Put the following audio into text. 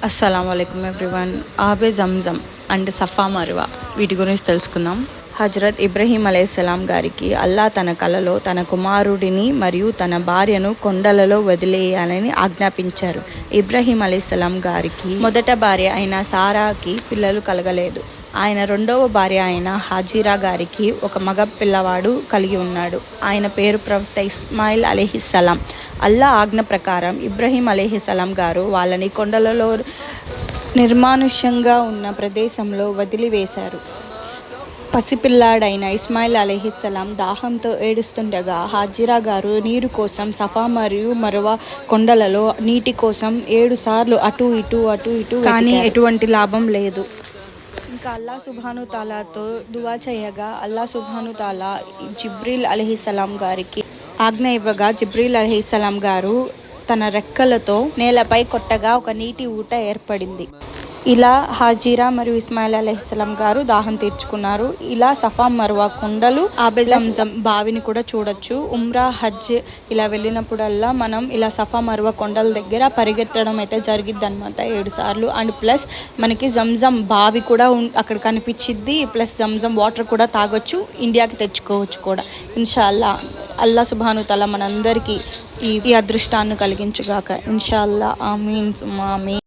అస్సలాముఅలైకుం everyone. Abe జంజం and సఫా మర్వా వీటి గురించి తెలుసుకుందాం. హజరత్ ఇబ్రహీం అలైహిస్సలాం గారికి అల్లా తన కలలో తన కుమారుడిని మరియు తన భార్యను కొండలలో వదిలేయాలని ఆజ్ఞాపించారు. ఇబ్రహీం అలైహిస్సలాం గారికి మొదట భార్య అయిన సారాకి పిల్లలు కలగలేదు. ఆయన రెండవ భార్య అయిన హాజిరా గారికి ఒక మగ పిల్లవాడు కలిగి ఉన్నాడు. ఆయన పేరు ప్రవక్త ఇస్మాయిల్ అలైహిస్సలాం. అల్లా ఆజ్ఞ ప్రకారం ఇబ్రహీం అలైహిస్సలాం గారు వాళ్ళని కొండలలో నిర్మానుష్యంగా ఉన్న ప్రదేశంలో వదిలివేశారు. పసిపిల్లాడైన ఇస్మాయిల్ అలైహిస్సలాం దాహంతో ఏడుస్తుండగా హాజిరా గారు నీరు కోసం సఫా మరియు మరువా కొండలలో నీటి కోసం 7 సార్లు అటు ఇటు కానీ ఎటువంటి లాభం లేదు. ఇంకా అల్లా సుబ్హాను తాలాతో దువా చేయగా అల్లా సుబ్హాను తాలా జిబ్రీల్ అలైహిస్సలాం గారికి ఆజ్ఞ ఇవ్వగా జిబ్రీల్ అలైహిస్సలాం గారు తన రెక్కలతో నేలపై కొట్టగా ఒక నీటి ఊట ఏర్పడింది. ఇలా హాజిరా మరియు ఇస్మాయిల్ అలైహిస్సలాం గారు దాహం తీర్చుకున్నారు. ఇలా సఫా మర్వా కొండలు, ఆబే జంజం బావిని కూడా చూడొచ్చు. ఉమ్రా, హజ్ ఇలా వెళ్ళినప్పుడల్లా మనం ఇలా సఫా మర్వా కొండల దగ్గర పరిగెత్తడం అయితే జరిగిద్ది అనమాట 7 సార్లు. అండ్ ప్లస్ మనకి జంజం బావి కూడా అక్కడ కనిపించిద్ది. ప్లస్ జంజం వాటర్ కూడా తాగొచ్చు, ఇండియాకి తెచ్చుకోవచ్చు కూడా ఇన్షాల్లా. అల్లా సుబ్హాను తఆలా మనందరికీ ఈ అదృష్టాన్ని కలిగించుగాక ఇన్షాల్లా. ఆమీన్ సుమ్మా ఆమీన్.